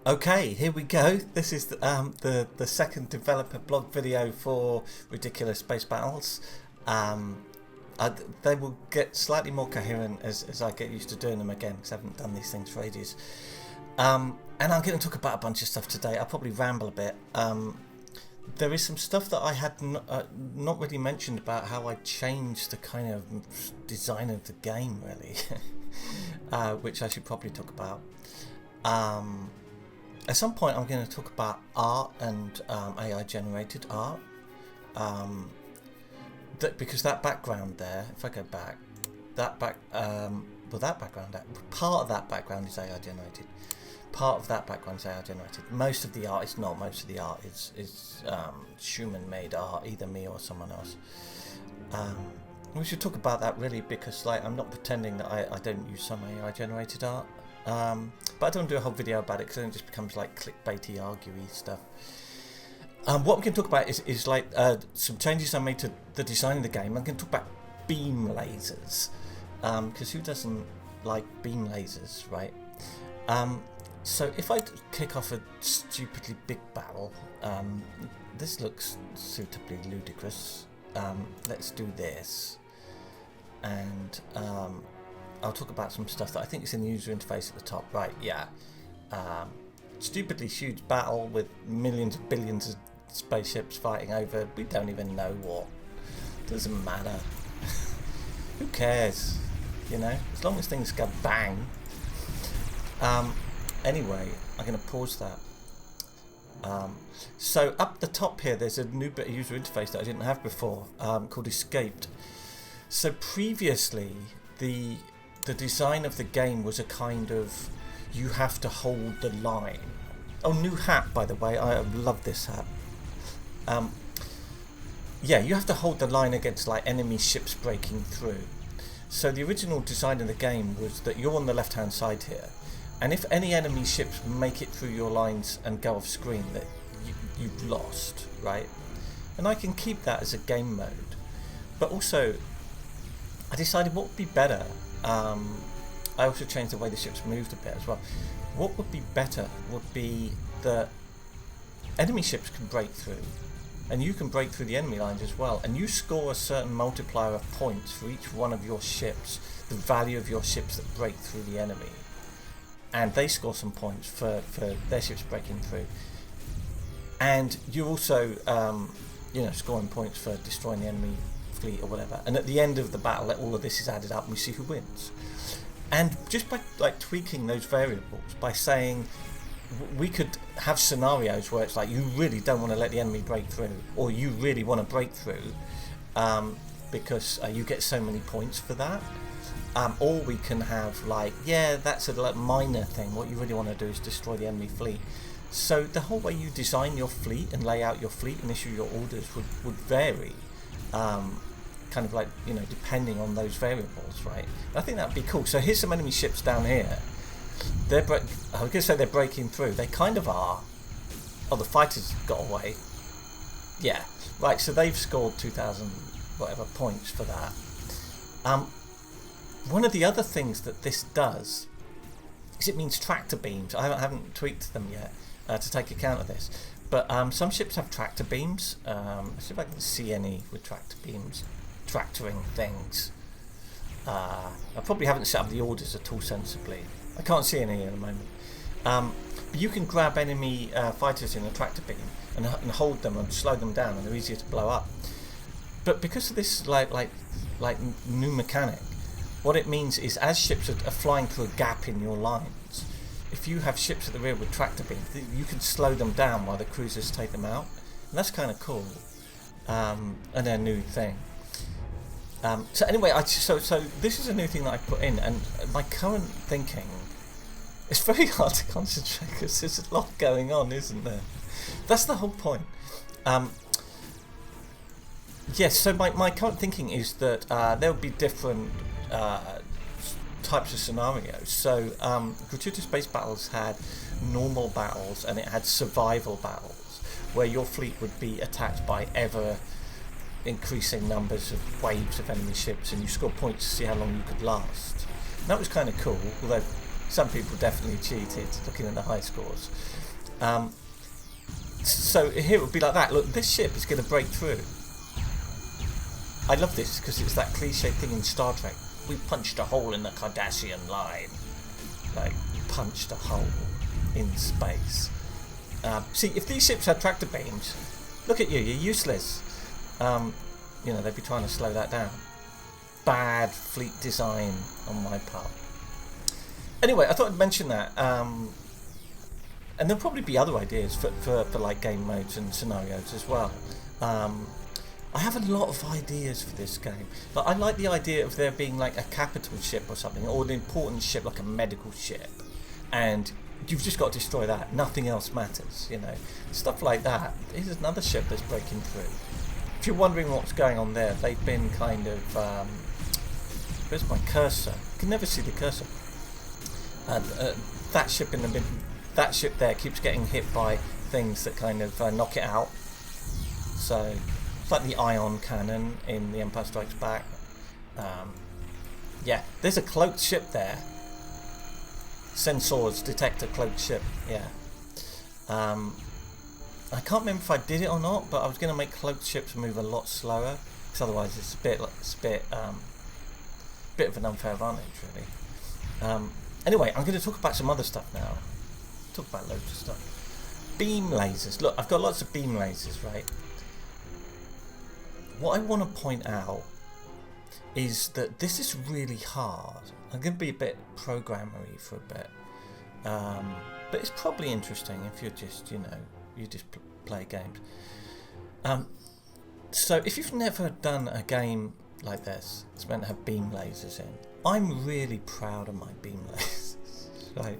Okay, here we go. This is the second developer blog video for Ridiculous Space Battles. Um, they will get slightly more coherent as I get used to doing them again, because I haven't done these things for ages. And I'm going to talk about a bunch of stuff today. I'll probably ramble a bit. There is some stuff that I had not really mentioned about how I changed the kind of design of the game, really, which I should probably talk about. At some point I'm going to talk about art and AI generated art, because that background there, if I go back, part of that background is AI generated. Part of that background is AI generated. Most of the art is not. Most of the art is human made art, either me or someone else. We should talk about that, really, because I'm not pretending that I don't use some AI generated art. But I don't do a whole video about it, because then it just becomes like clickbaity, arguey stuff. What we can talk about is some changes I made to the design of the game. I'm going to talk about beam lasers, because who doesn't like beam lasers, right? So if I kick off a stupidly big battle, this looks suitably ludicrous. Let's do this, and I'll talk about some stuff that I think is in the user interface at the top. Right, yeah. Stupidly huge battle with millions of billions of spaceships fighting over we don't even know what. Doesn't matter. Who cares? You know, as long as things go bang. Anyway, I'm going to pause that. So up the top here, there's a new bit of user interface that I didn't have before, called Escaped. So previously, the design of the game was a kind of, you have to hold the line. Oh, new hat, by the way. I love this hat. Yeah, you have to hold the line against enemy ships breaking through. So the original design of the game was that you're on the left hand side here, and if any enemy ships make it through your lines and go off screen, that you've lost, right? And I can keep that as a game mode, but also I decided what would be better. I also changed the way the ships moved a bit as well. What would be better would be that enemy ships can break through, and you can break through the enemy lines as well, and you score a certain multiplier of points for each one of your ships, the value of your ships that break through the enemy, and they score some points for their ships breaking through, and you're also scoring points for destroying the enemy fleet or whatever. And at the end of the battle, all of this is added up and we see who wins. And just by tweaking those variables, by saying we could have scenarios where it's you really don't want to let the enemy break through, or you really want to break through, because you get so many points for that. Or we can have that's a minor thing. What you really want to do is destroy the enemy fleet. So the whole way you design your fleet and lay out your fleet and issue your orders would vary, depending on those variables, right? I think that would be cool. So here's some enemy ships down here. I was going to say they're breaking through. They kind of are. Oh, the fighters got away. Yeah, right. So they've scored 2,000 whatever points for that. One of the other things that this does is it means tractor beams. I haven't tweaked them yet to take account of this, but some ships have tractor beams. Let's see if I can see any with tractor beams, tractoring things. I probably haven't set up the orders at all sensibly. I can't see any at the moment. But you can grab enemy fighters in a tractor beam and hold them and slow them down, and they're easier to blow up. But because of this new mechanic, what it means is as ships are flying through a gap in your lines, if you have ships at the rear with tractor beams, you can slow them down while the cruisers take them out, and that's kind of cool. And a new thing. So anyway, so this is a new thing that I put in, and my current thinking, it's very hard to concentrate because there's a lot going on, isn't there? That's the whole point. Yes, so my current thinking is that there will be different types of scenarios. So Gratuitous Space Battles had normal battles, and it had survival battles, where your fleet would be attacked by ever increasing numbers of waves of enemy ships, and you score points to see how long you could last. And that was kind of cool, although some people definitely cheated, looking at the high scores. So here it would be like that. Look, this ship is going to break through. I love this because it's that cliche thing in Star Trek. We punched a hole in the Cardassian line. Like, punched a hole in space. See, if these ships had tractor beams, look at you, you're useless. You know, they'd be trying to slow that down. Bad fleet design on my part. Anyway, I thought I'd mention that. And there'll probably be other ideas for like game modes and scenarios as well. I have a lot of ideas for this game. But I like the idea of there being like a capital ship or something, or an important ship like a medical ship, and you've just got to destroy that. Nothing else matters, you know. Stuff like that. Here's another ship that's breaking through. If you're wondering what's going on there, they've been kind of... where's my cursor? You can never see the cursor. That ship in the middle, that ship there keeps getting hit by things that kind of knock it out. So it's like the ion cannon in The Empire Strikes Back. Yeah, there's a cloaked ship there. Sensors detect a cloaked ship. Yeah. I can't remember if I did it or not, but I was going to make cloaked ships move a lot slower, because otherwise it's a bit of an unfair advantage, really. Anyway, I'm going to talk about some other stuff now. Talk about loads of stuff. Beam lasers. Look, I've got lots of beam lasers, right? What I want to point out is that this is really hard. I'm going to be a bit programmery for a bit, but it's probably interesting if you're just, you know, you just play games. So if you've never done a game like this, it's meant to have beam lasers in. I'm really proud of my beam lasers, right?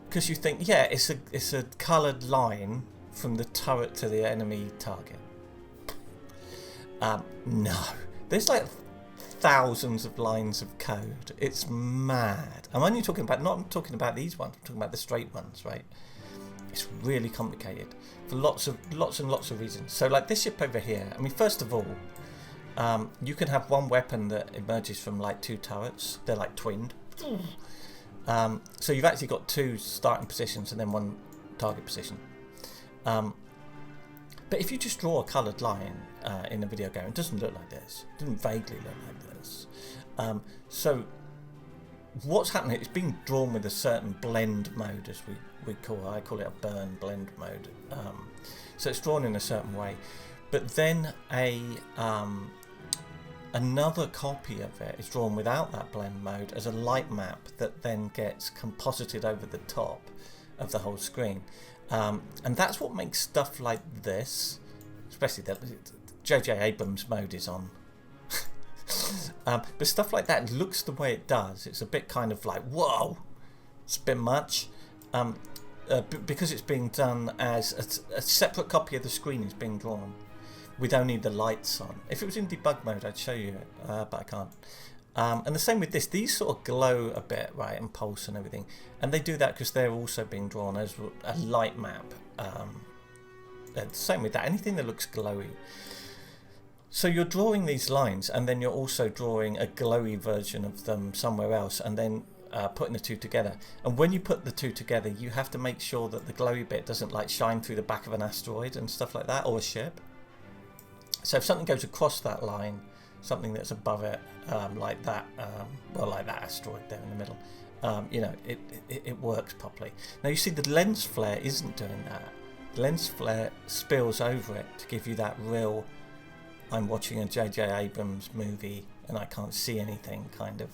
Because you think, yeah, it's a coloured line from the turret to the enemy target. No, there's like thousands of lines of code. It's mad. I'm only talking about, not talking about these ones. I'm talking about the straight ones, right? It's really complicated for lots and lots of reasons. So like this ship over here, I mean, first of all, you can have one weapon that emerges from like two turrets. They're like twinned. So you've actually got two starting positions and then one target position. But if you just draw a coloured line in a video game, it doesn't look like this. It doesn't vaguely look like this. So what's happening, it's being drawn with a certain blend mode, as we call it. I call it a burn blend mode. So it's drawn in a certain way. But then another copy of it is drawn without that blend mode as a light map that then gets composited over the top of the whole screen. And that's what makes stuff like this, especially that J.J. Abrams mode is on. But stuff like that looks the way it does. It's a bit kind of like, whoa, it's a bit much. Because it's being done as a separate copy of the screen is being drawn with only the lights on. If it was in debug mode, I'd show you it, but I can't. And the same with this. These sort of glow a bit, right, and pulse and everything. And they do that because they're also being drawn as a light map. Same with that. Anything that looks glowy. So you're drawing these lines, and then you're also drawing a glowy version of them somewhere else, and then putting the two together. And when you put the two together, you have to make sure that the glowy bit doesn't like shine through the back of an asteroid and stuff like that, or a ship. So if something goes across that line, something that's above it, like that, well, like that asteroid there in the middle, you know, it works properly. Now you see the lens flare isn't doing that. The lens flare spills over it to give you that real, I'm watching a J.J. Abrams movie and I can't see anything kind of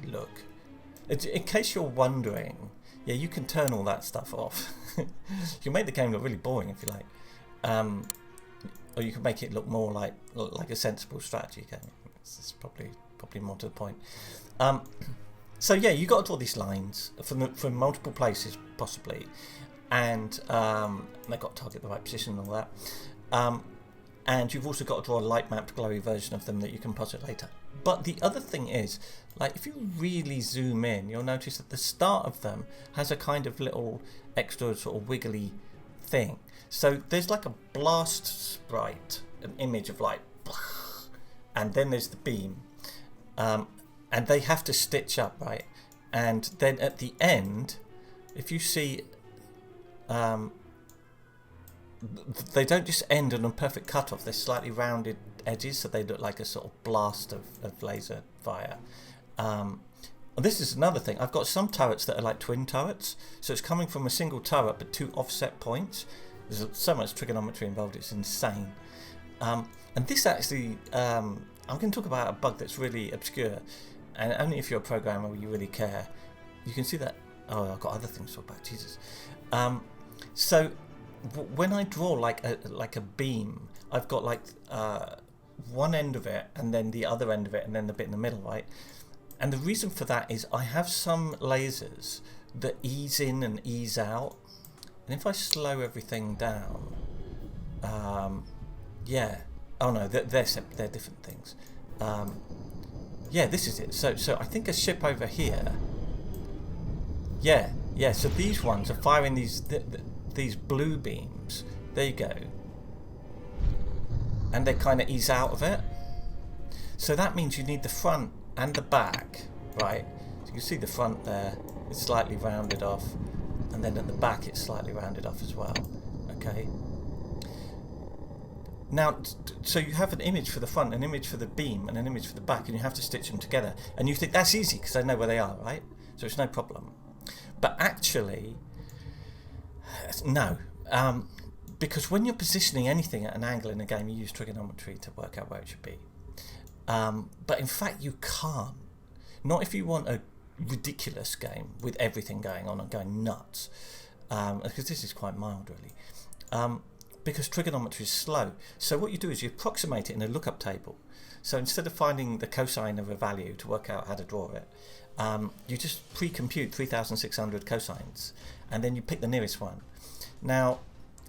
look. In case you're wondering, yeah, you can turn all that stuff off. You can make the game look really boring if you like. Or you can make it look more like a sensible strategy game. It's probably more to the point. So yeah, you got to draw these lines from multiple places possibly, and they've got to target the right position and all that. And you've also got to draw a light mapped glowy version of them that you can posit later. But the other thing is, like, if you really zoom in, you'll notice that the start of them has a kind of little extra sort of wiggly thing. So there's like a blast sprite, an image of like, and then there's the beam, and they have to stitch up, right? and then at the end, if you see, they don't just end on a perfect cutoff. They're slightly rounded edges, so they look like a sort of blast of laser fire. This is another thing. I've got some turrets that are like twin turrets, so it's coming from a single turret but 2 offset points. There's so much trigonometry involved, it's insane. And this actually, I'm going to talk about a bug that's really obscure, and only if you're a programmer or you really care. You can see that. Oh, I've got other things to talk about. Jesus. So when I draw like a beam, I've got like one end of it and then the other end of it and then the bit in the middle, right? And the reason for that is I have some lasers that ease in and ease out, and if I slow everything down, yeah. Oh no, they're different things. Yeah, this is it. So I think a ship over here. Yeah. So these ones are firing these blue beams. There you go. And they kind of ease out of it. So that means you need the front and the back, right? So you can see the front there, it's slightly rounded off, and then at the back it's slightly rounded off as well. Okay. Now, so you have an image for the front, an image for the beam, and an image for the back, and you have to stitch them together. And you think that's easy because I know where they are, right? So it's no problem. But actually, no. Because when you're positioning anything at an angle in a game, you use trigonometry to work out where it should be. But in fact, you can't. Not if you want a ridiculous game with everything going on and going nuts. Because this is quite mild, really. Because trigonometry is slow. So what you do is you approximate it in a lookup table. So instead of finding the cosine of a value to work out how to draw it, you just pre-compute 3,600 cosines, and then you pick the nearest one. Now,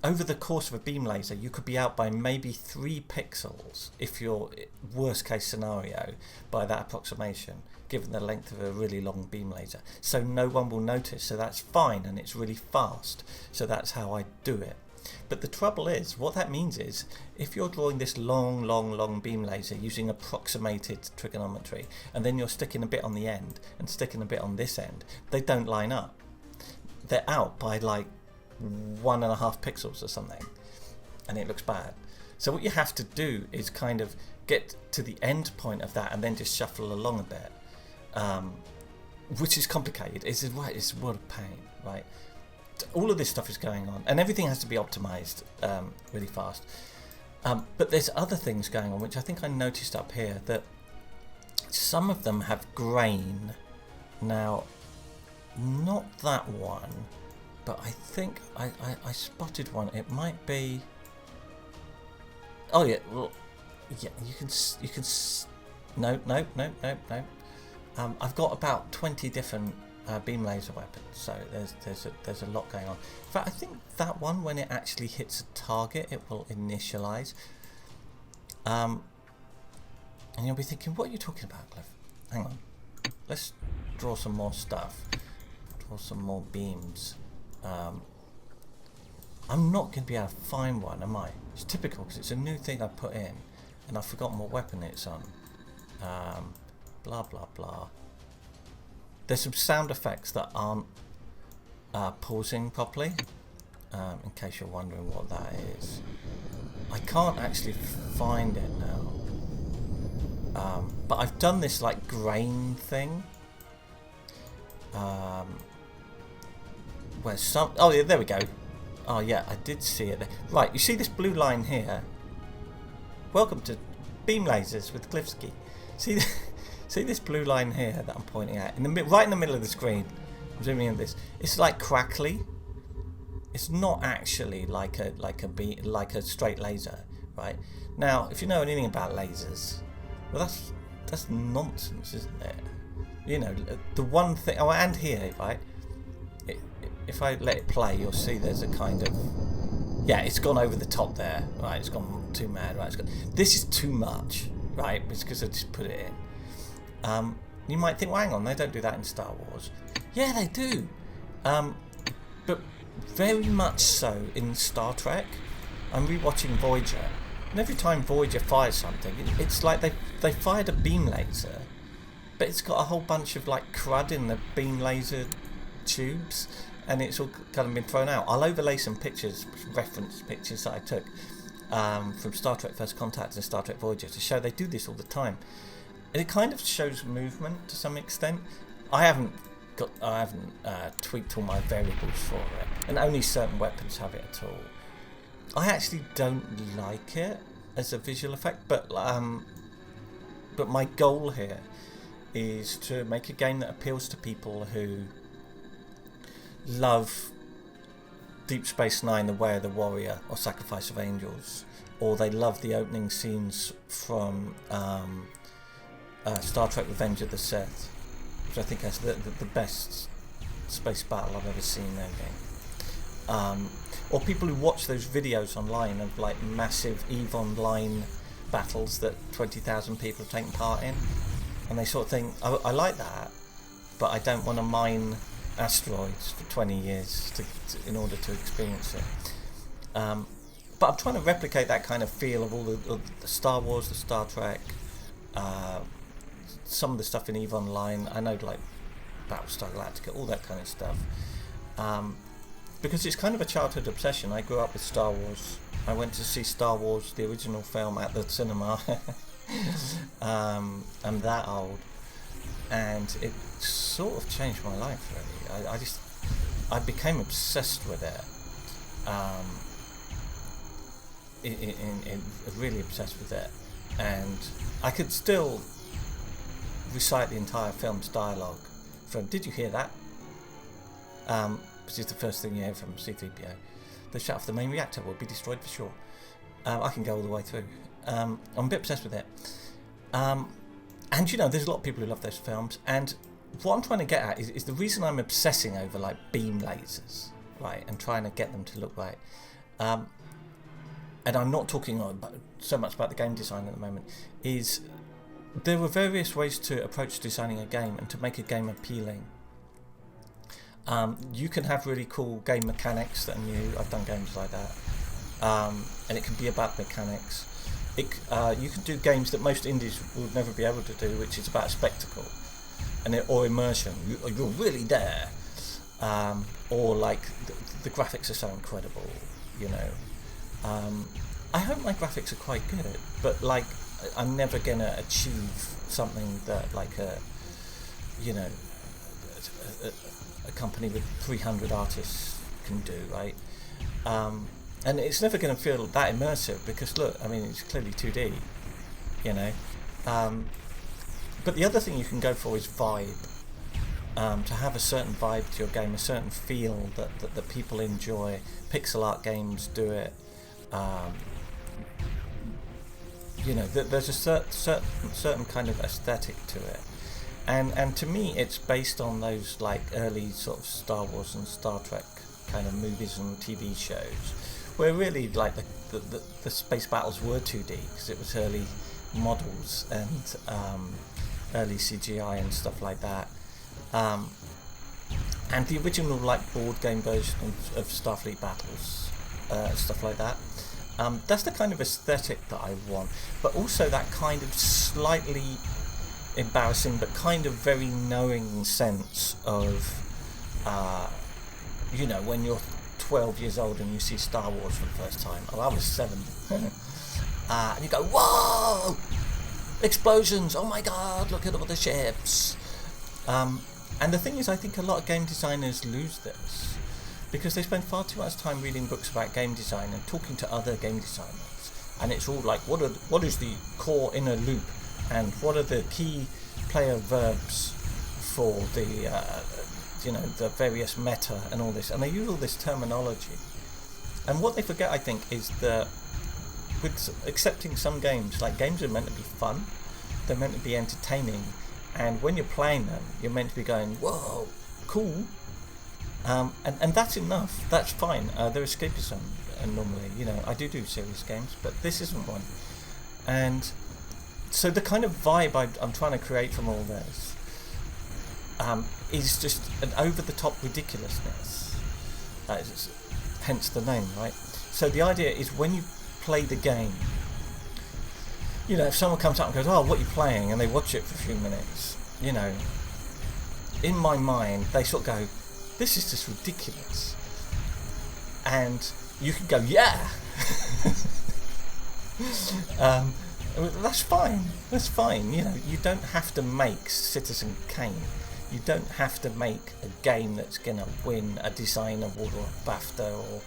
over the course of a beam laser, you could be out by maybe 3 pixels if you're worst case scenario by that approximation, given the length of a really long beam laser. So no one will notice, so that's fine, and it's really fast. So that's how I do it. But the trouble is, what that means is, if you're drawing this long beam laser using approximated trigonometry, and then you're sticking a bit on the end and sticking a bit on this end, they don't line up. They're out by like 1.5 pixels or something, and it looks bad. So what you have to do is kind of get to the end point of that and then just shuffle along a bit, which is complicated. It's a world of pain, right? All of this stuff is going on, and everything has to be optimized really fast. But there's other things going on, which I think I noticed up here, that some of them have grain. Now, not that one, but I think I spotted one. It might be. Oh yeah, well, yeah. You can. No. I've got about 20 different beam laser weapons, so there's a lot going on. In fact, I think that one, when it actually hits a target, it will initialize. And you'll be thinking, what are you talking about, Cliff? Hang on. Let's draw some more stuff. Draw some more beams. I'm not going to be able to find one, am I? It's typical because it's a new thing I put in, and I've forgotten what weapon it's on. Blah blah blah. There's some sound effects that aren't pausing properly, in case you're wondering what that is. I can't actually find it now, but I've done this like grain thing, where some. Oh yeah, there we go. Oh yeah, I did see it there. Right, you see this blue line here? Welcome to Beam Lasers with Cliffsky. See. See this blue line here that I'm pointing at, right in the middle of the screen. I'm zooming in this. It's like crackly. It's not actually like a straight laser, right? Now, if you know anything about lasers, well, that's nonsense, isn't it? You know, the one thing. Oh, and here, right? If I let it play, you'll see there's a kind of. Yeah, it's gone over the top there, right? It's gone too mad, right? This is too much, right? It's because I just put it in. You might think, well, hang on, they don't do that in Star Wars. Yeah, they do. But very much so in Star Trek. I'm rewatching Voyager, and every time Voyager fires something, it's like they fired a beam laser, but it's got a whole bunch of like crud in the beam laser tubes, and it's all kind of been thrown out. I'll overlay some pictures, reference pictures that I took from Star Trek First Contact and Star Trek Voyager to show they do this all the time, and it kind of shows movement to some extent. I haven't tweaked all my variables for it, and only certain weapons have it at all. I actually don't like it as a visual effect, but my goal here is to make a game that appeals to people who love Deep Space Nine, The Way of the Warrior, or Sacrifice of Angels, or they love the opening scenes from Star Trek Revenge of the Sith, which I think has the best space battle I've ever seen in their game. Or people who watch those videos online of like massive EVE Online battles that 20,000 people have taken part in, and they sort of think, I like that, but I don't want to mine asteroids for 20 years in order to experience it. But I'm trying to replicate that kind of feel of all the Star Wars, the Star Trek, some of the stuff in EVE Online. I know, like Battlestar Galactica, all that kind of stuff. Because it's kind of a childhood obsession. I grew up with Star Wars. I went to see Star Wars, the original film, at the cinema. I'm that old, and it sort of changed my life, really. I became obsessed with it. Really obsessed with it, and I could still recite the entire film's dialogue from "Did you hear that?" Which is the first thing you hear from C-3PO. The shut off the main reactor will be destroyed for sure. I can go all the way through. I'm a bit obsessed with it. And you know, there's a lot of people who love those films, and what I'm trying to get at is the reason I'm obsessing over like beam lasers, right, and trying to get them to look right. And I'm not talking so much about the game design at the moment, is there were various ways to approach designing a game and to make a game appealing. You can have really cool game mechanics that are new. I've done games like that, and it can be about mechanics. You can do games that most indies would never be able to do, which is about spectacle or immersion. You're really there, or like the graphics are so incredible, you know. I hope my graphics are quite good, but like I'm never gonna achieve something that like a company with 300 artists can do, right? And it's never going to feel that immersive because look, I mean, it's clearly 2D, you know. But the other thing you can go for is vibe. To have a certain vibe to your game, a certain feel that people enjoy. Pixel art games do it. You know, there's a certain kind of aesthetic to it. And to me, it's based on those like early sort of Star Wars and Star Trek kind of movies and TV shows, where really like the space battles were 2D because it was early models and early CGI and stuff like that. And the original like board game version of Starfleet Battles, stuff like that. That's the kind of aesthetic that I want, but also that kind of slightly embarrassing but kind of very knowing sense of you know, when you're 12 years old and you see Star Wars for the first time. Oh, I was 7. And you go, whoa, explosions, oh my god, look at all the ships. And the thing is, I think a lot of game designers lose this because they spend far too much time reading books about game design and talking to other game designers, and it's all like, what is the core inner loop, and what are the key player verbs for the you know, the various meta and all this, and they use all this terminology. And what they forget, I think, is that with accepting some games, like games are meant to be fun, they're meant to be entertaining, and when you're playing them, you're meant to be going, whoa, cool. And that's enough. That's fine. They're escapism, and normally, you know, I do serious games, but this isn't one. And so the kind of vibe I'm trying to create from all this is just an over-the-top ridiculousness. Hence the name, right? So the idea is when you play the game, you know, if someone comes up and goes, oh, what are you playing? And they watch it for a few minutes, you know, in my mind, they sort of go, this is just ridiculous. And you can go, yeah. That's fine. That's fine. You know, you don't have to make Citizen Kane. You don't have to make a game that's going to win a design award or a BAFTA or,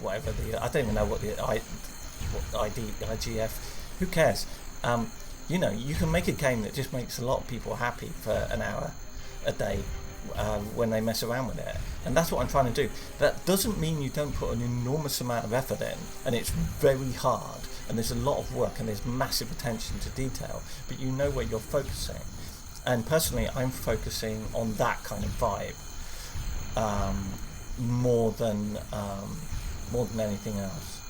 whatever I don't even know what the IGF. Who cares? You know, you can make a game that just makes a lot of people happy for an hour a day when they mess around with it, and that's what I'm trying to do. That doesn't mean you don't put an enormous amount of effort in, and it's very hard, and there's a lot of work, and there's massive attention to detail, but you know where you're focusing. And personally, I'm focusing on that kind of vibe more than anything else.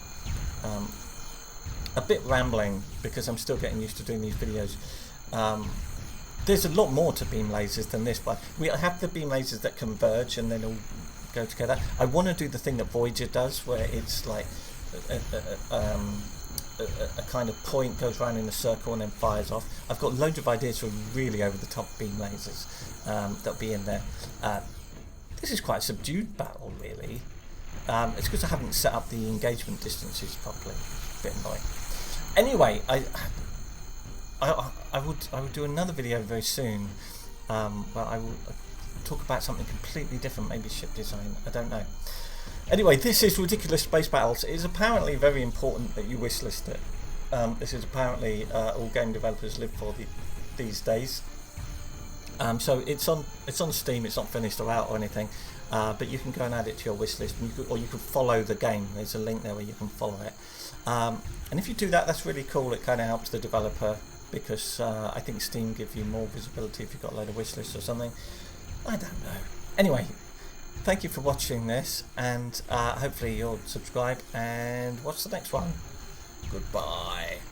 A bit rambling because I'm still getting used to doing these videos. There's a lot more to beam lasers than this, but we have the beam lasers that converge and then all go together. I want to do the thing that Voyager does, where it's like a kind of point goes around in a circle and then fires off. I've got loads of ideas for really over-the-top beam lasers that'll be in there. This is quite a subdued battle, really. It's because I haven't set up the engagement distances properly. A bit annoying. Anyway, I would do another video very soon where I will talk about something completely different, maybe ship design, I don't know. Anyway, this is Ridiculous Space Battles. It is apparently very important that you wishlist it. This is apparently all game developers live for these days. So it's on Steam. It's not finished or out or anything, but you can go and add it to your wish list, and you can follow the game. There's a link there where you can follow it. And if you do that, that's really cool. It kind of helps the developer, because I think Steam gives you more visibility if you've got a load of wish lists or something. I don't know. Anyway, thank you for watching this, and hopefully you'll subscribe and watch the next one. Goodbye.